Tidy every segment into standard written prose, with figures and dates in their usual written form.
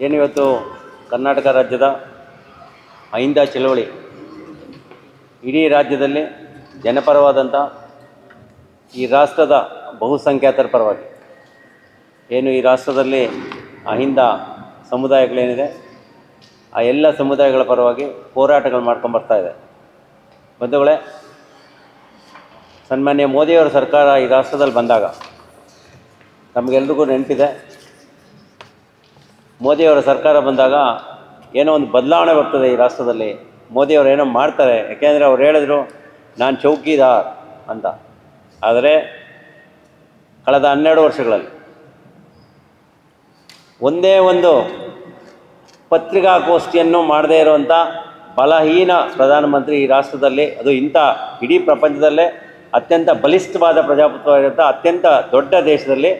ಏನಿವತ್ತು ಕರ್ನಾಟಕ ರಾಜ್ಯದ ಅಹಿಂದ ಚಳವಳಿ ಇಡೀ ರಾಜ್ಯದಲ್ಲಿ ಜನಪರವಾದಂಥ ಈ ರಾಷ್ಟ್ರದ ಬಹುಸಂಖ್ಯಾತರ ಪರವಾಗಿ ಏನು ಈ ರಾಷ್ಟ್ರದಲ್ಲಿ ಅಹಿಂದ ಸಮುದಾಯಗಳೇನಿದೆ ಆ ಎಲ್ಲ ಸಮುದಾಯಗಳ ಪರವಾಗಿ ಹೋರಾಟಗಳು ಮಾಡ್ಕೊಂಬರ್ತಾ ಇದೆ. ಬಂಧುಗಳೇ, ಸನ್ಮಾನ್ಯ ಮೋದಿಯವರ ಸರ್ಕಾರ ಈ ರಾಷ್ಟ್ರದಲ್ಲಿ ಬಂದಾಗ ನಮಗೆಲ್ರಿಗೂ ನೆನಪಿದೆ, ಮೋದಿಯವರ ಸರ್ಕಾರ ಬಂದಾಗ ಏನೋ ಒಂದು ಬದಲಾವಣೆ ಬರ್ತದೆ ಈ ರಾಷ್ಟ್ರದಲ್ಲಿ. ಮೋದಿಯವರು ಏನೋ ಮಾಡ್ತಾರೆ, ಯಾಕೆಂದರೆ ಅವ್ರು ಹೇಳಿದ್ರು ನಾನು ಚೌಕಿದಾರ್ ಅಂತ. ಆದರೆ ಕಳೆದ 12 ವರ್ಷಗಳಲ್ಲಿ ಒಂದೇ ಒಂದು ಪತ್ರಿಕಾಗೋಷ್ಠಿಯನ್ನು ಮಾಡದೇ ಇರುವಂಥ ಬಲಹೀನ ಪ್ರಧಾನಮಂತ್ರಿ ಈ ರಾಷ್ಟ್ರದಲ್ಲಿ, ಅದು ಇಂಥ ಇಡೀ ಪ್ರಪಂಚದಲ್ಲೇ ಅತ್ಯಂತ ಬಲಿಷ್ಠವಾದ ಪ್ರಜಾಪ್ರಭುತ್ವ ಇರುವಂಥ ಅತ್ಯಂತ ದೊಡ್ಡ ದೇಶದಲ್ಲಿ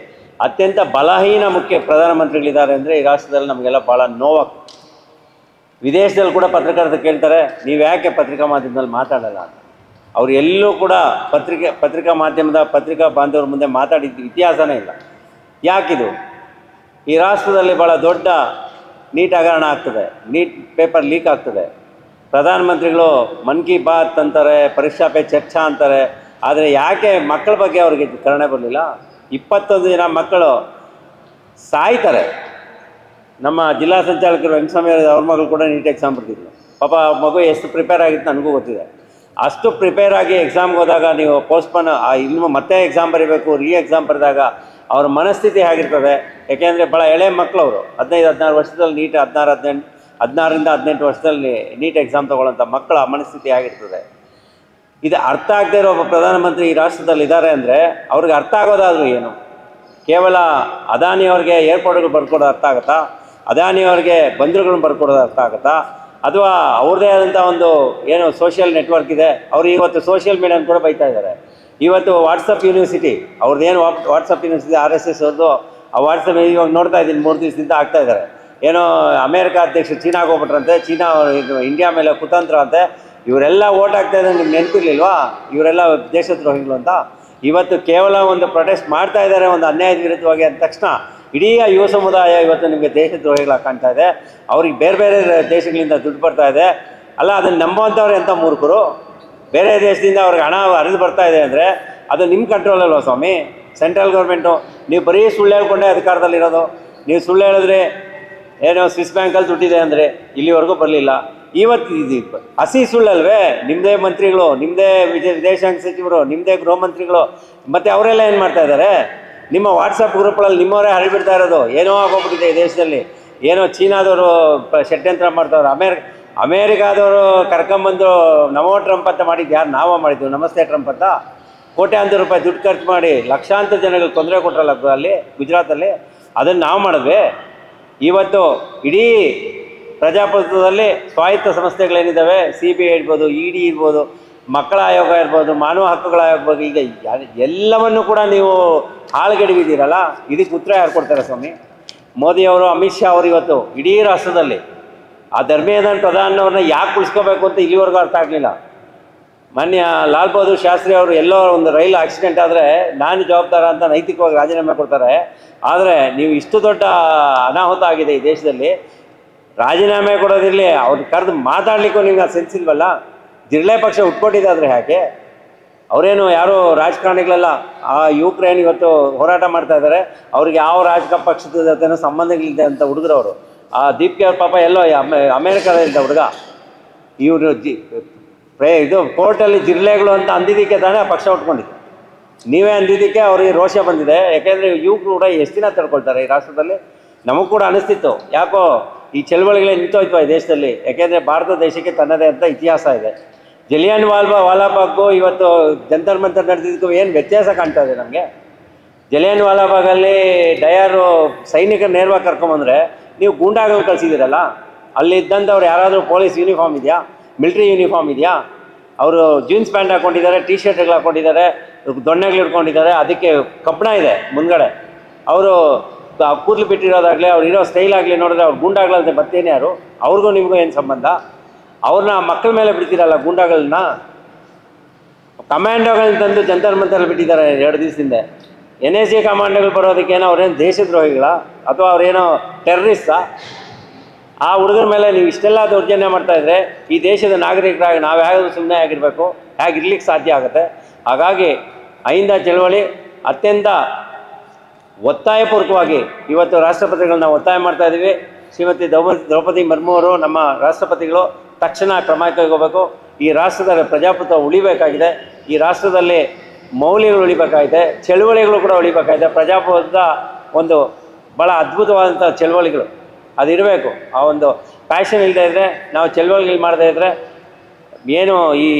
ಅತ್ಯಂತ ಬಲಹೀನ ಮುಖ್ಯ ಪ್ರಧಾನಮಂತ್ರಿಗಳಿದ್ದಾರೆ ಅಂದರೆ ಈ ರಾಷ್ಟ್ರದಲ್ಲಿ ನಮಗೆಲ್ಲ ಭಾಳ ನೋವಾಗ್ತದೆ. ವಿದೇಶದಲ್ಲಿ ಕೂಡ ಪತ್ರಕರ್ತರು ಕೇಳ್ತಾರೆ, ನೀವು ಯಾಕೆ ಪತ್ರಿಕಾ ಮಾಧ್ಯಮದಲ್ಲಿ ಮಾತಾಡಲ್ಲ ಅಂತ. ಅವ್ರು ಎಲ್ಲೂ ಕೂಡ ಪತ್ರಿಕಾ ಮಾಧ್ಯಮದ ಪತ್ರಿಕಾ ಬಾಂಧವರ ಮುಂದೆ ಮಾತಾಡಿದ ಇತಿಹಾಸನೇ ಇಲ್ಲ. ಯಾಕಿದು? ಈ ರಾಷ್ಟ್ರದಲ್ಲಿ ಭಾಳ ದೊಡ್ಡ ನೀಟ್ ಹಗರಣ ಆಗ್ತದೆ, ನೀಟ್ ಪೇಪರ್ ಲೀಕ್ ಆಗ್ತದೆ. ಪ್ರಧಾನಮಂತ್ರಿಗಳು ಮನ್ ಕಿ ಬಾತ್ ಅಂತಾರೆ, ಪರೀಕ್ಷಾ ಪೇ ಚರ್ಚಾ ಅಂತಾರೆ, ಆದರೆ ಯಾಕೆ ಮಕ್ಕಳ ಬಗ್ಗೆ ಅವ್ರಿಗೆ ಕರುಣೆ ಬರಲಿಲ್ಲ? 21 ಜನ ಮಕ್ಕಳು ಸಾಯ್ತಾರೆ. ನಮ್ಮ ಜಿಲ್ಲಾ ಸಂಚಾಲಕರು ವೆಂಕಟಸ್ವಾಮಿ ಅವ್ರ ಮಗಳು ಕೂಡ ನೀಟ್ ಎಕ್ಸಾಮ್ ಬರ್ತಿದ್ರು. ಪಾಪ ಮಗು ಎಷ್ಟು ಪ್ರಿಪೇರ್ ಆಗಿತ್ತು ನನಗೂ ಗೊತ್ತಿದೆ. ಅಷ್ಟು ಪ್ರಿಪೇರ್ ಆಗಿ ಎಕ್ಸಾಮ್ಗೆ ಹೋದಾಗ ನೀವು ಪೋಸ್ಟ್ಪೋನ್ ಇನ್ನು ಮತ್ತೆ ಎಕ್ಸಾಮ್ ಬರೀಬೇಕು, ಎಕ್ಸಾಮ್ ಬರೆದಾಗ ಅವ್ರ ಮನಸ್ಥಿತಿ ಹೇಗಿರ್ತದೆ? ಯಾಕೆಂದರೆ ಭಾಳ ಎಳೆ ಮಕ್ಕಳು ಅವರು, 15-16 ವರ್ಷದಲ್ಲಿ ನೀಟ್ 16ರಿಂದ 18 ವರ್ಷದಲ್ಲಿ ನೀಟ್ ಎಕ್ಸಾಮ್ ತೊಗೊಳ್ಳೋಂಥ ಮಕ್ಕಳ ಮನಸ್ಥಿತಿ ಹೇಗಿರ್ತದೆ? ಇದು ಅರ್ಥ ಆಗದೆ ಇರೋ ಒಬ್ಬ ಪ್ರಧಾನಮಂತ್ರಿ ಈ ರಾಷ್ಟ್ರದಲ್ಲಿ ಇದ್ದಾರೆ ಅಂದರೆ ಅವ್ರಿಗೆ ಅರ್ಥ ಆಗೋದಾದರೂ ಏನು? ಕೇವಲ ಅದಾನಿಯವ್ರಿಗೆ ಏರ್ಪೋರ್ಟ್ಗಳು ಬರ್ಕೊಡೋದು ಅರ್ಥ ಆಗುತ್ತಾ? ಅದಾನಿಯವ್ರಿಗೆ ಬಂದರುಗಳನ್ನ ಬರ್ಕೊಡೋದು ಅರ್ಥ ಆಗುತ್ತಾ? ಅಥವಾ ಅವ್ರದ್ದೇ ಆದಂಥ ಒಂದು ಏನು ಸೋಷಿಯಲ್ ನೆಟ್ವರ್ಕ್ ಇದೆ, ಅವರು ಇವತ್ತು ಸೋಷಿಯಲ್ ಮೀಡಿಯಾನ ಕೂಡ ಬೈತಾ ಇದ್ದಾರೆ. ಇವತ್ತು ವಾಟ್ಸಪ್ ಯೂನಿವರ್ಸಿಟಿ ಅವ್ರದ್ದೇನು ವಾಟ್ಸಪ್ ಯೂನಿವರ್ಸಿಟಿ RSS ಅವ್ರದ್ದು, ಆ ವಾಟ್ಸಪ್ ಇವಾಗ ನೋಡ್ತಾ ಇದ್ದೀನಿ 3 ದಿವಸದಿಂದ ಆಗ್ತಾ ಇದ್ದಾರೆ. ಏನೋ ಅಮೇರಿಕಾ ಅಧ್ಯಕ್ಷರು ಚೀನಾಗೆ ಹೋಗ್ಬಿಟ್ರಂತೆ, ಚೀನಾ ಇಂಡಿಯಾ ಮೇಲೆ ಕುತಂತ್ರ ಅಂತೆ. ಇವರೆಲ್ಲ ಓಟ್ ಆಗ್ತಾ ಇದ್ದಾರೆ, ನಿಮ್ಗೆ ನೆನಪಿರ್ಲಿಲ್ವಾ ಇವರೆಲ್ಲ ದೇಶದ್ರೋಹಿಗಳು ಅಂತ? ಇವತ್ತು ಕೇವಲ ಒಂದು ಪ್ರೊಟೆಸ್ಟ್ ಮಾಡ್ತಾ ಇದ್ದಾರೆ ಒಂದು ಅನ್ಯಾಯದ ವಿರುದ್ಧವಾಗಿ ಅಂದ ತಕ್ಷಣ ಇಡೀ ಯುವ ಸಮುದಾಯ ಇವತ್ತು ನಿಮಗೆ ದೇಶದ್ರೋಹಿಗಳಾಗಿ ಕಾಣ್ತಾ ಇದೆ. ಅವ್ರಿಗೆ ಬೇರೆ ಬೇರೆ ದೇಶಗಳಿಂದ ದುಡ್ಡು ಬರ್ತಾ ಇದೆ. ಅಲ್ಲ, ಅದನ್ನು ನಂಬುವಂಥವ್ರು ಎಂಥ ಮೂರ್ಖರು? ಬೇರೆ ದೇಶದಿಂದ ಅವ್ರಿಗೆ ಹಣ ಹರಿದು ಬರ್ತಾ ಇದೆ ಅಂದರೆ ಅದು ನಿಮ್ಮ ಕಂಟ್ರೋಲಲ್ವ ಸ್ವಾಮಿ? Central government. ನೀವು ಬರೀ ಸುಳ್ಳು ಹೇಳ್ಕೊಂಡೇ ಅಧಿಕಾರದಲ್ಲಿರೋದು. ನೀವು ಸುಳ್ಳು ಹೇಳಿದ್ರೆ ಏನೋ ಸ್ವಿಸ್ ಬ್ಯಾಂಕಲ್ಲಿ ದುಡ್ಡಿದೆ ಅಂದರೆ ಇಲ್ಲಿವರೆಗೂ ಬರಲಿಲ್ಲ. ಇವತ್ತು ಇದು ಹಸಿ ಸುಳ್ಳಲ್ವೇ? ನಿಮ್ಮದೇ ಮಂತ್ರಿಗಳು, ನಿಮ್ಮದೇ ವಿದೇಶಾಂಗ ಸಚಿವರು, ನಿಮ್ಮದೇ ಗೃಹ ಮಂತ್ರಿಗಳು, ಮತ್ತು ಅವರೆಲ್ಲ ಏನು ಮಾಡ್ತಾ ಇದ್ದಾರೆ? ನಿಮ್ಮ ವಾಟ್ಸಪ್ ಗ್ರೂಪ್ಗಳಲ್ಲಿ ನಿಮ್ಮವರೇ ಹರಿಬಿಡ್ತಾ ಇರೋದು. ಏನೋ ಆಗೋಗ್ಬಿಟ್ಟಿದೆ ಈ ದೇಶದಲ್ಲಿ. ಏನೋ ಚೀನಾದವರು ಷಡ್ಯಂತ್ರ ಮಾಡ್ತಾವ್ರು, ಅಮೇರಿಕಾದವರು ಕರ್ಕೊಂಬಂದು ನಮೋ ಟ್ರಂಪ್ ಅಂತ ಮಾಡಿದ್ದು ಯಾರು? ನಾವೇ ಮಾಡಿದ್ವಿ ನಮಸ್ತೆ ಟ್ರಂಪ್ ಅಂತ. ಕೋಟ್ಯಾಂತರ ರೂಪಾಯಿ ದುಡ್ಡು ಖರ್ಚು ಮಾಡಿ ಲಕ್ಷಾಂತರ ಜನಗಳಿಗೆ ತೊಂದರೆ ಕೊಟ್ಟರಲ್ಲ ಅಲ್ಲಿ ಗುಜರಾತಲ್ಲಿ, ಅದನ್ನು ನಾವು ಮಾಡಿದ್ವಿ. ಇವತ್ತು ಇಡೀ ಪ್ರಜಾಪ್ರಭುತ್ವದಲ್ಲಿ ಸ್ವಾಯತ್ತ ಸಂಸ್ಥೆಗಳೇನಿದ್ದಾವೆ, CBI ಇರ್ಬೋದು, ED ಇರ್ಬೋದು, ಮಕ್ಕಳ ಆಯೋಗ ಇರ್ಬೋದು, ಮಾನವ ಹಕ್ಕುಗಳ ಆಯೋಗ ಇರ್ಬೋದು, ಈಗ ಎಲ್ಲವನ್ನು ಕೂಡ ನೀವು ಹಾಳುಗೆಡವಿದ್ದೀರಲ್ಲ, ಇದಕ್ಕೆ ಉತ್ತರ ಯಾರು ಕೊಡ್ತಾರೆ ಸ್ವಾಮಿ? ಮೋದಿಯವರು, ಅಮಿತ್ ಶಾ ಅವರು ಇವತ್ತು ಇಡೀ ರಾಷ್ಟ್ರದಲ್ಲಿ ಆ ಧರ್ಮೇಂದ್ರ ಪ್ರಧಾನವ್ರನ್ನ ಯಾಕೆ ಉಳಿಸ್ಕೋಬೇಕು ಅಂತ ಇಲ್ಲಿವರೆಗೂ ಅರ್ಥ ಆಗಲಿಲ್ಲ. ಮಾನ್ಯ ಲಾಲ್ ಬಹದ್ದೂರ್ ಶಾಸ್ತ್ರಿ ಅವರು ಎಲ್ಲೋ ಒಂದು ರೈಲು ಆಕ್ಸಿಡೆಂಟ್ ಆದರೆ ನಾನು ಜವಾಬ್ದಾರ ಅಂತ ನೈತಿಕವಾಗಿ ರಾಜೀನಾಮೆ ಕೊಡ್ತಾರೆ. ಆದರೆ ನೀವು ಇಷ್ಟು ದೊಡ್ಡ ಅನಾಹುತ ಆಗಿದೆ ಈ ದೇಶದಲ್ಲಿ, ರಾಜೀನಾಮೆ ಕೊಡೋದಿರಲಿ, ಅವ್ರು ಕರೆದು ಮಾತಾಡಲಿಕ್ಕೂ ನಿಮ್ಗೆ ಅದು ಸೆನ್ಸ್ ಇಲ್ವಲ್ಲ? ಜಿರಳೆ ಪಕ್ಷ ಉಟ್ಕೊಟ್ಟಿದ್ದಾದ್ರೆ ಯಾಕೆ? ಅವರೇನು ಯಾರೋ ರಾಜಕಾರಣಿಗಳೆಲ್ಲ ಆ ಯುವಕರೇನು ಇವತ್ತು ಹೋರಾಟ ಮಾಡ್ತಾ ಇದ್ದಾರೆ, ಅವ್ರಿಗೆ ಯಾವ ರಾಜಕೀಯ ಪಕ್ಷದ ಜೊತೆನೋ ಸಂಬಂಧಗಳಿದೆ ಅಂತ ಹುಡುಗರವರು. ಆ ದೀಪ್ತಿ ಅವ್ರ ಪಾಪ ಎಲ್ಲೋ ಅಮೇರಿಕಾದಿಂದ ಹುಡುಗ, ಇವರು ಇದು ಕೋರ್ಟಲ್ಲಿ ಜಿರಳೆಗಳು ಅಂತ ಅಂದಿದ್ದಕ್ಕೆ ತಾನೇ ಆ ಪಕ್ಷ ಉಟ್ಕೊಂಡಿದ್ದು. ನೀವೇ ಅಂದಿದ್ದಕ್ಕೆ ಅವ್ರಿಗೆ ರೋಷ ಬಂದಿದೆ. ಯಾಕೆಂದರೆ ಯುವಕರು ಕೂಡ ಎಷ್ಟು ದಿನ ತಡ್ಕೊಳ್ತಾರೆ ಈ ರಾಷ್ಟ್ರದಲ್ಲಿ? ನಮಗೂ ಕೂಡ ಅನಿಸ್ತಿತ್ತು, ಯಾಕೋ ಈ ಚಳವಳಿಗಳೇ ನಿಂತೋಯ್ತು ಈ ದೇಶದಲ್ಲಿ. ಯಾಕೆಂದರೆ ಭಾರತ ದೇಶಕ್ಕೆ ತನ್ನದೇ ಅಂತ ಇತಿಹಾಸ ಇದೆ. ಜಲಿಯನ್ ವಾಲಾಬಾಗ್ಗೂ ಇವತ್ತು ಜಂತರ್ ಮಂತರ್ ನಡೆದಿದ್ದಕ್ಕೂ ಏನು ವ್ಯತ್ಯಾಸ ಕಾಣ್ತಾ ಇದೆ ನಮಗೆ? ಜಲಿಯನ್ ವಾಲಾಬಾಗಲ್ಲಿ ಡಯಾರು ಸೈನಿಕರು ನೇರವಾಗಿ ಕರ್ಕೊಂಬಂದರೆ ನೀವು ಗೂಂಡಾಗಳು ಕಳಿಸಿದ್ದೀರಲ್ಲ, ಅಲ್ಲಿ ಇದ್ದಂಥವ್ರು ಯಾರಾದರೂ ಪೊಲೀಸ್ ಯೂನಿಫಾರ್ಮ್ ಇದೆಯಾ, ಮಿಲ್ಟ್ರಿ ಯೂನಿಫಾರ್ಮ್ ಇದೆಯಾ? ಅವರು ಜೀನ್ಸ್ ಪ್ಯಾಂಟ್ ಹಾಕ್ಕೊಂಡಿದ್ದಾರೆ, ಟಿ ಶರ್ಟ್ಗಳು ಹಾಕ್ಕೊಂಡಿದ್ದಾರೆ, ದೊಣ್ಣೆಗಳು ಇಟ್ಕೊಂಡಿದ್ದಾರೆ, ಅದಕ್ಕೆ ಕಬ್ಬಣ ಇದೆ ಮುಂದ್ಗಡೆ. ಅವರು ಕೂದಲು ಬಿಟ್ಟಿರೋದಾಗಲಿ, ಅವ್ರು ಇರೋ ಸ್ಟೈಲ್ ಆಗಲಿ ನೋಡಿದ್ರೆ ಅವ್ರು ಗೂಂಡಾಗಳಂತೆ ಬರ್ತೇನೆ ಯಾರು? ಅವ್ರಿಗೂ ನಿಮಗೂ ಏನು ಸಂಬಂಧ? ಅವ್ರನ್ನ ಮಕ್ಕಳ ಮೇಲೆ ಬಿಡ್ತೀರಲ್ಲ ಗೂಂಡಾಗಳನ್ನ. ಕಮಾಂಡೋಗಳನ್ನ ತಂದು ಜಂತರ್ ಮಂತರಲ್ಲಿ ಬಿಟ್ಟಿದ್ದಾರೆ 2 ದಿವಸದಿಂದ. NSA ಕಮಾಂಡೋಗಳು ಬರೋದಕ್ಕೇನೋ ಅವ್ರೇನು ದೇಶದ್ರೋಹಿಗಳ ಅಥವಾ ಅವ್ರೇನೋ ಟೆರ್ರಿಸ್ಟಾ? ಆ ಹುಡುಗರ ಮೇಲೆ ನೀವು ಇಷ್ಟೆಲ್ಲ ದೌರ್ಜನ್ಯ ಮಾಡ್ತಾಯಿದ್ರೆ ಈ ದೇಶದ ನಾಗರಿಕರಾಗಿ ನಾವು ಹೇಗೆ ಸುಮ್ಮನೆ ಆಗಿರಬೇಕು, ಹೇಗೆ ಇರ್ಲಿಕ್ಕೆ ಸಾಧ್ಯ ಆಗುತ್ತೆ? ಹಾಗಾಗಿ ಅಹಿಂದ ಚಳವಳಿ ಅತ್ಯಂತ ಒತ್ತಾಯಪೂರ್ವಕವಾಗಿ ಇವತ್ತು ರಾಷ್ಟ್ರಪತಿಗಳನ್ನ ಒತ್ತಾಯ ಮಾಡ್ತಾ ಇದ್ದೀವಿ. ಶ್ರೀಮತಿ ದ್ರೌಪದಿ ಮುರ್ಮು ಅವರು, ನಮ್ಮ ರಾಷ್ಟ್ರಪತಿಗಳು, ತಕ್ಷಣ ಕ್ರಮ ಕೈಗೊಳ್ಳಬೇಕು. ಈ ರಾಷ್ಟ್ರದ ಪ್ರಜಾಪ್ರಭುತ್ವ ಉಳಿಬೇಕಾಗಿದೆ, ಈ ರಾಷ್ಟ್ರದಲ್ಲಿ ಮೌಲ್ಯಗಳು ಉಳಿಬೇಕಾಗಿದೆ, ಚಳುವಳಿಗಳು ಕೂಡ ಉಳಿಬೇಕಾಗಿದೆ. ಪ್ರಜಾಪ್ರಭುತ್ವದ ಒಂದು ಭಾಳ ಅದ್ಭುತವಾದಂಥ ಚಳುವಳಿಗಳು ಅದಿರಬೇಕು. ಆ ಒಂದು ಪ್ಯಾಷನ್ ಇಲ್ಲದೆ ಇದ್ದರೆ, ನಾವು ಚಳುವಳಿಗಳು ಮಾಡದೇ ಇದ್ದರೆ, ಏನು ಈ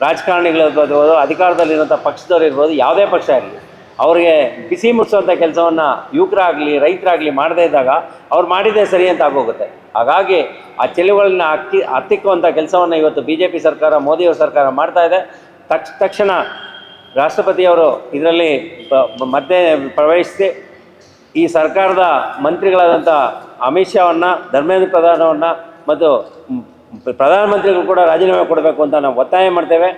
ರಾಜಕಾರಣಿಗಳಿರ್ಬೋದು, ಅಧಿಕಾರದಲ್ಲಿರುವಂಥ ಪಕ್ಷದವ್ರು ಇರ್ಬೋದು, ಯಾವುದೇ ಪಕ್ಷ ಇರಲಿ, ಅವ್ರಿಗೆ ಬಿಸಿ ಮುಟ್ಟಿಸುವಂಥ ಕೆಲಸವನ್ನು ಯುವಕರಾಗಲಿ ರೈತರಾಗಲಿ ಮಾಡದೇ ಇದ್ದಾಗ ಅವ್ರು ಮಾಡಿದ್ದೇ ಸರಿ ಅಂತ ಆಗೋಗುತ್ತೆ. ಹಾಗಾಗಿ ಆ ಚಳುವಳಿನ ಹತ್ತಿಕ್ಕುವಂಥ ಕೆಲಸವನ್ನು ಇವತ್ತು BJP ಸರ್ಕಾರ, ಮೋದಿಯವರ ಸರ್ಕಾರ ಮಾಡ್ತಾ ಇದೆ. ತಕ್ಷಣ ರಾಷ್ಟ್ರಪತಿಯವರು ಇದರಲ್ಲಿ ಮತ್ತೆ ಪ್ರವೇಶಿಸಿ ಈ ಸರ್ಕಾರದ ಮಂತ್ರಿಗಳಾದಂಥ ಅಮಿತ್ ಶಾ ಅವ್ರನ್ನ, ಧರ್ಮೇಂದ್ರ ಪ್ರಧಾನ್ ಅವ್ರನ್ನ ಮತ್ತು ಪ್ರಧಾನಮಂತ್ರಿಗಳು ಕೂಡ ರಾಜೀನಾಮೆ ಕೊಡಬೇಕು ಅಂತ ನಾವು ಒತ್ತಾಯ ಮಾಡ್ತೇವೆ.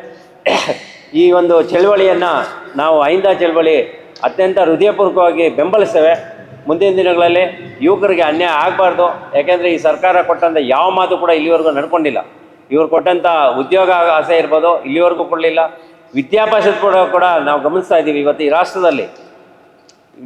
ಈ ಒಂದು ಚಳವಳಿಯನ್ನು ನಾವು ಅಹಿಂದ ಚಳವಳಿ ಅತ್ಯಂತ ಹೃದಯಪೂರ್ವಕವಾಗಿ ಬೆಂಬಲಿಸ್ತೇವೆ. ಮುಂದಿನ ದಿನಗಳಲ್ಲಿ ಯುವಕರಿಗೆ ಅನ್ಯಾಯ ಆಗಬಾರ್ದು. ಯಾಕೆಂದರೆ ಈ ಸರ್ಕಾರ ಕೊಟ್ಟಂಥ ಯಾವ ಮಾತು ಕೂಡ ಇಲ್ಲಿವರೆಗೂ ನಡ್ಕೊಂಡಿಲ್ಲ. ಇವ್ರು ಕೊಟ್ಟಂಥ ಉದ್ಯೋಗ ಆಸೆ ಇರ್ಬೋದು, ಇಲ್ಲಿವರೆಗೂ ಕೊಡಲಿಲ್ಲ. ವಿದ್ಯಾಭ್ಯಾಸದ ಕೂಡ ನಾವು ಗಮನಿಸ್ತಾ ಇದ್ದೀವಿ. ಇವತ್ತು ಈ ರಾಷ್ಟ್ರದಲ್ಲಿ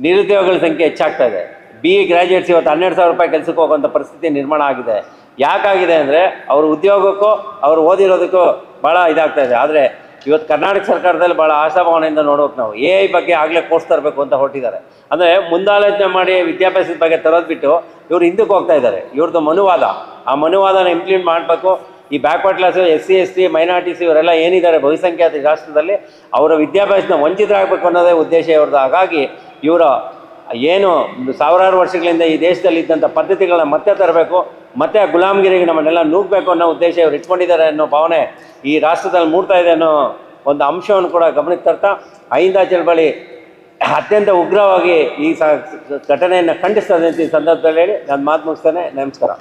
ನಿರುದ್ಯೋಗಗಳ ಸಂಖ್ಯೆ ಹೆಚ್ಚಾಗ್ತಾ ಇದೆ. BE ಗ್ರ್ಯಾಜುಯೇಟ್ಸ್ ಇವತ್ತು 12,000 ರೂಪಾಯಿ ಕೆಲಸಕ್ಕೆ ಹೋಗುವಂಥ ಪರಿಸ್ಥಿತಿ ನಿರ್ಮಾಣ ಆಗಿದೆ. ಯಾಕಾಗಿದೆ ಅಂದರೆ ಅವ್ರ ಉದ್ಯೋಗಕ್ಕೂ ಅವ್ರು ಓದಿರೋದಕ್ಕೂ ಭಾಳ ಇದಾಗ್ತಾ ಇದೆ. ಆದರೆ ಇವತ್ತು ಕರ್ನಾಟಕ ಸರ್ಕಾರದಲ್ಲಿ ಭಾಳ ಆಶಾಭಾವನೆಯಿಂದ ನೋಡ್ಬೇಕು ನಾವು. AI ಬಗ್ಗೆ ಆಗಲೇ ಕೋರ್ಸ್ ತರಬೇಕು ಅಂತ ಹೊರಟಿದ್ದಾರೆ. ಅಂದರೆ ಮುಂದಾಲೋಚನೆ ಮಾಡಿ ವಿದ್ಯಾಭ್ಯಾಸದ ಬಗ್ಗೆ ತರೋದು ಬಿಟ್ಟು ಇವರು ಹಿಂದಕ್ಕೆ ಹೋಗ್ತಾ ಇದ್ದಾರೆ. ಇವ್ರದ್ದು ಮನುವಾದ, ಆ ಮನುವಾದನ ಇಂಪ್ಲಿಮೆಂಟ್ ಮಾಡಬೇಕು. ಈ backward class, SC ST minorities ಇವರೆಲ್ಲ ಏನಿದ್ದಾರೆ ಬಹುಸಂಖ್ಯಾತ ರಾಷ್ಟ್ರದಲ್ಲಿ, ಅವರ ವಿದ್ಯಾಭ್ಯಾಸನ ವಂಚಿತರಾಗಬೇಕು ಅನ್ನೋದೇ ಉದ್ದೇಶ ಇವ್ರದ್ದು. ಹಾಗಾಗಿ ಇವರ ಏನು ಸಾವಿರಾರು ವರ್ಷಗಳಿಂದ ಈ ದೇಶದಲ್ಲಿ ಇದ್ದಂಥ ಪದ್ಧತಿಗಳನ್ನ ಮತ್ತೆ ತರಬೇಕು, ಮತ್ತೆ ಆ ಗುಲಾಮಗಿರಿಗೆ ನಮ್ಮನ್ನೆಲ್ಲ ನೂಗಬೇಕು ಅನ್ನೋ ಉದ್ದೇಶ ಇವರು ಇಟ್ಕೊಂಡಿದ್ದಾರೆ ಅನ್ನೋ ಭಾವನೆ ಈ ರಾಷ್ಟ್ರದಲ್ಲಿ ಮೂಡ್ತಾ ಇದೆ ಅನ್ನೋ ಒಂದು ಅಂಶವನ್ನು ಕೂಡ ಗಮನಕ್ಕೆ ತರ್ತಾ, ಅಹಿಂದ ಚಳವಳಿ ಅತ್ಯಂತ ಉಗ್ರವಾಗಿ ಈ ಘಟನೆಯನ್ನು ಖಂಡಿಸ್ತದೆ ಅಂತ ಈ ಸಂದರ್ಭದಲ್ಲಿ ಹೇಳಿ ನಾನು ಮಾತು ಮುಗಿಸ್ತೇನೆ. ನಮಸ್ಕಾರ.